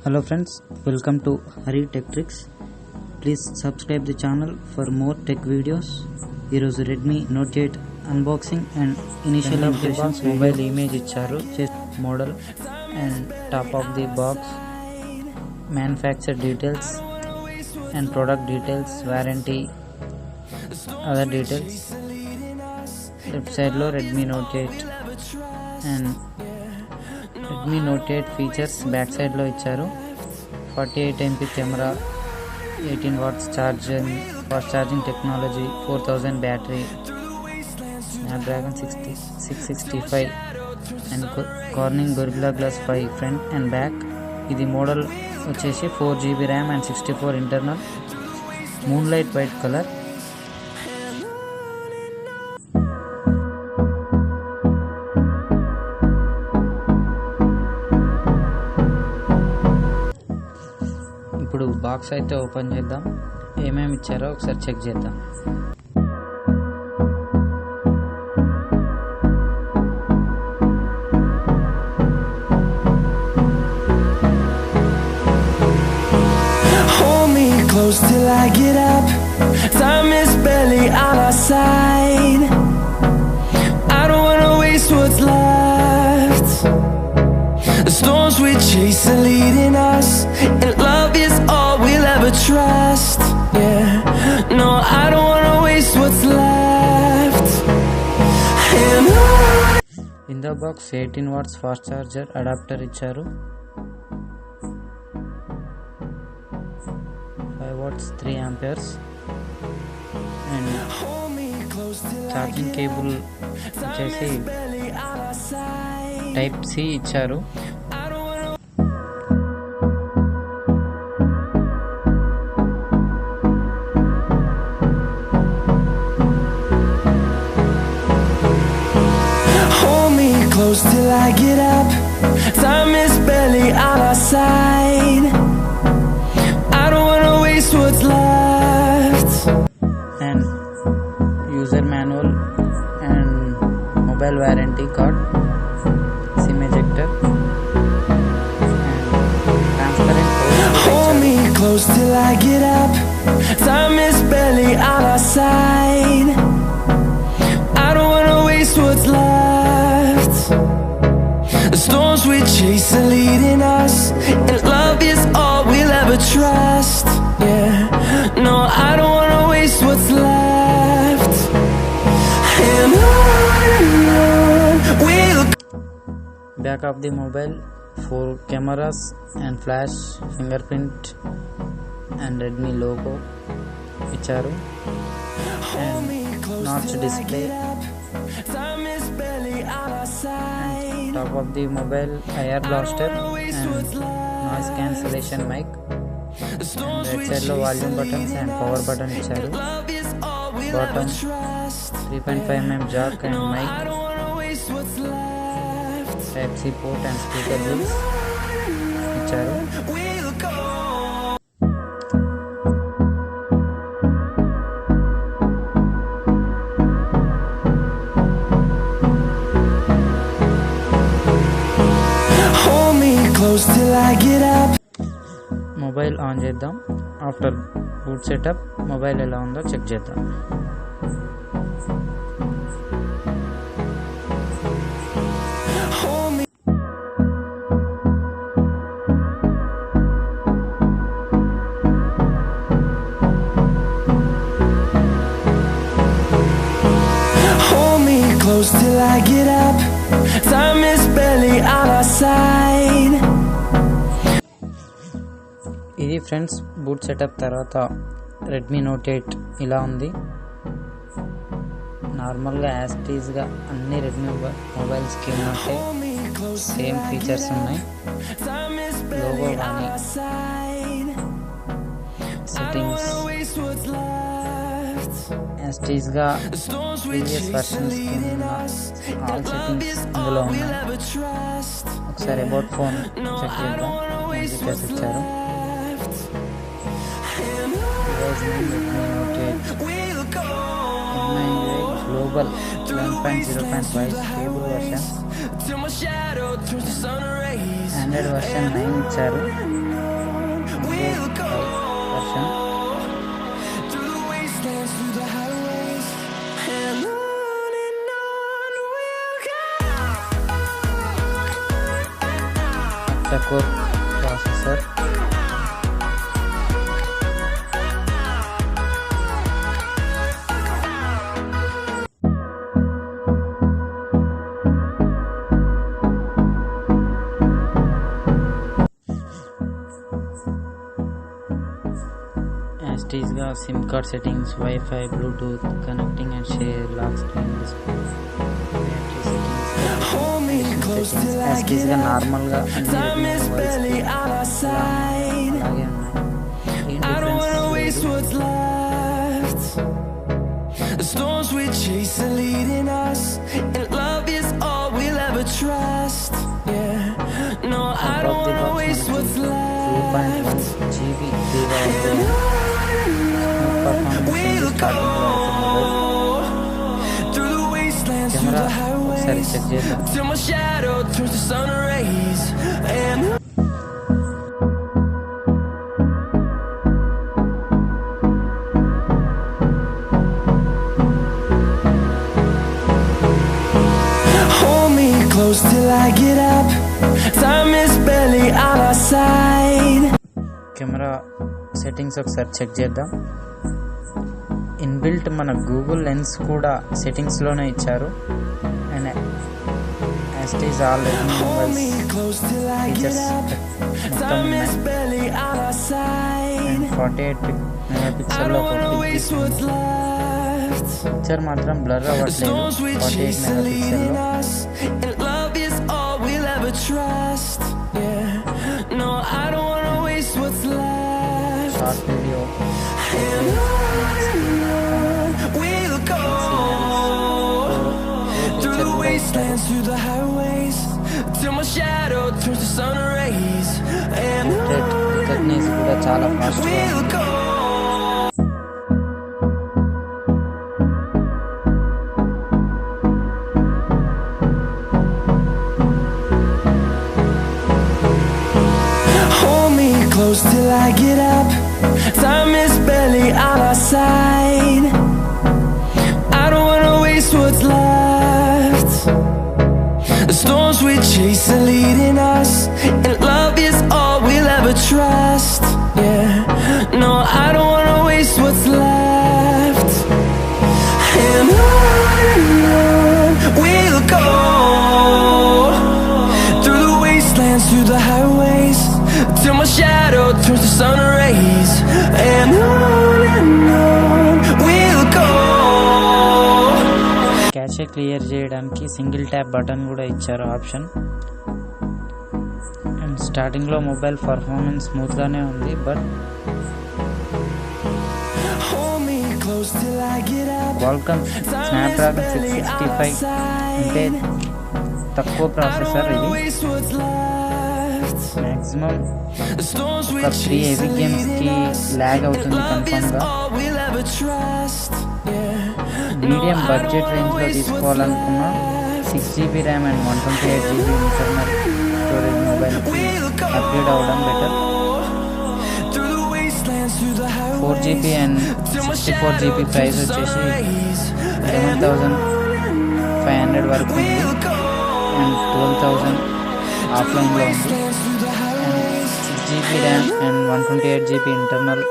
Hello friends, welcome to Hari Tech Tricks. Please subscribe the channel for more tech videos. ఈరోజు Redmi Note 8 unboxing and initial impressions mobile image ఇచ్చారు, model and top of the box, manufacturer details and product details, warranty, other details. Left side lo Redmi Note 8 and Redmi Note 8 features back side lo icharu. 48 MP camera, 18 watts charging, fast charging technology, 4000 battery, Snapdragon 665 and Corning Gorilla Glass 5 front and back. ఇది model వచ్చేసి 4GB RAM and 64 internal, moonlight white color. ఇప్పుడు box అయితే open చేద్దాం, ఏమేమి ఇచ్చారో ఒకసారి check చేద్దాం. Hold me close till I get up. Time is barely on our side. I don't wanna waste what's left. The storms we chase are leading us, and love is all we'll ever trust. Yeah, no, I don't wanna waste what's left. And in the box 18 watts fast charger adapter ఇచ్చారు, 5 watts 3 amperes and charging cable వచ్చేసి type C ఇచ్చారు. close till I get up. Time is barely on our side. I don't wanna waste what's left. And user manual and mobile warranty card, SIM ejector and transparent code. Hold me close till I get up. Time is barely on our side. I don't wanna waste what's left. The storms we chase are leading us, and love is all we'll ever trust. Yeah, no, I don't wanna waste what's left. And on we'll back of the mobile, 4 cameras and flash, fingerprint and Redmi logo ఇచ్చారు and notch display. And top of the mobile, IR blaster and noise cancellation mic. And right side lo volume buttons and power button ఇచ్చారు. Bottom 3.5mm jack and mic, type C port and speaker wheels ఇచ్చారు. close till I get up. Mobile on చేద్దాం. After boot setup mobile ఎలా ఉందో check చేద్దాం. Hold me close till I get up. Time is barely on our side. ఇది friends boot setup తర్వాత Redmi note 8 ఇలా ఉంది. నార్మల్గా యాస్టీస్గా అన్ని రెడ్మీ మొబైల్స్కి ఉన్నట్టే సేమ్ ఫీచర్స్ ఉన్నాయి. లోగో కానీ సెట్టింగ్స్ యాస్టీస్గా ప్రీవియస్ వర్షన్స్కి ఉన్న ఆల్ సెట్టింగ్స్ అందులో ఉన్నాయి. ఒకసారి అబౌట్ ఫోన్ చెక్ చేద్దాం, ఏం ఫీచర్స్ ఇచ్చారు. Global 11.0.5 stable version, Android version 9 ఇచ్చారు. Android 5 version. through the wastelands, through the highways, and on we'll go. Octa-core processor. గా SIM card settings, wifi, bluetooth connecting and share, lock screen display, battery settings, యాస్టీస్గా నార్మల్గా అన్ని Redmi మొబైల్స్కి అలాగే ఉన్నాయి. ఏం difference The storms we chase are leading us, and love is all we'll ever trust. Yeah, no, I don't wanna waste what's left. 3.1 GB We'll go through the wastelands, through the highways, till my shadow turns to sun rays. And hold me close till I get up. Time is barely on our side. Camera settings ఒకసారి check చేద్దాం. Inbuilt మన Google lens కూడా సెట్టింగ్స్లోనే ఇచ్చారు. And as it is all Redmi మొబైల్స్ features మొత్తం ఉన్నాయి. And 48 మెగాపిక్సెల్లో ఒక పిక్ తీసుకుంది. పిక్చర్ మాత్రం బ్లర్ అవ్వట్లేదు. 48 మెగాపిక్సెల్లో short video, wastelands, through the highways, till my shadow turns to sun rays. And recognise కూడా చాలా ఫాస్ట్గా we'll ఉంది. go. Hold me close till I get up. Time is barely on our side. I don't wanna waste what's left. The storms we chase are leading us, and love is all we'll ever trust. Yeah, no, I don't wanna waste what's left. And on we'll go through the wastelands, through the highways, till my shadow turns to sun rays. And on we'll go. Cache clear చేయడానికి single tap button కూడా ఇచ్చారు option. And స్టార్టింగ్లో mobile performance స్మూత్గానే ఉంది. But Qualcomm Snapdragon 665 అంటే తక్కువ processor. ఇది maximum ఒక 3 హెవీ గేమ్స్కి ల్యాగ్ అవుతుంది కన్ఫామ్గా. మీడియం బడ్జెట్ రేంజ్లో తీసుకోవాలనుకున్న 6GB RAM and 128GB internal storage మొబైల్కి అప్గ్రేడ్ అవ్వడం better. 4GB and 64GB price వచ్చేసి 11,500 వరకు ఉంది. అండ్ 12,000 ఆఫ్లైన్లో ఉంది. And 6GB RAM and 128GB internal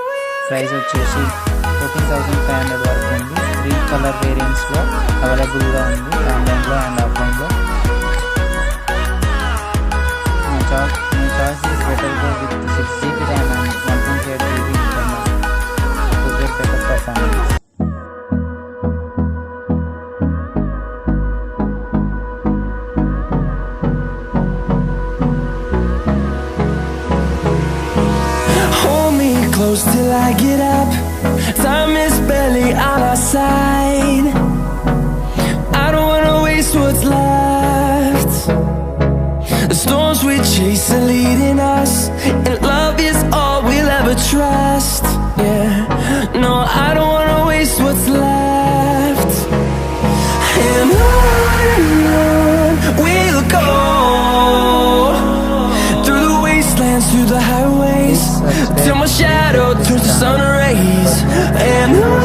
price వచ్చేసి 14,500 వరకు ఉంది. 3 కలర్ వేరియంట్స్లో అవైలబుల్గా ఉంది ఆన్లైన్లో అండ్ ఆఫ్లైన్లో. My choice is better go with 6GB RAM and 128GB internal to get better performance. Hold me close till I get up. Time is barely on our side. I don't wanna waste what's left. The storms we chase are leading us, and love is all we'll ever trust. Yeah, no, I don't wanna waste what's left. And on we'll go through the wastelands, through the highways, till my shadow turns to sun rays. And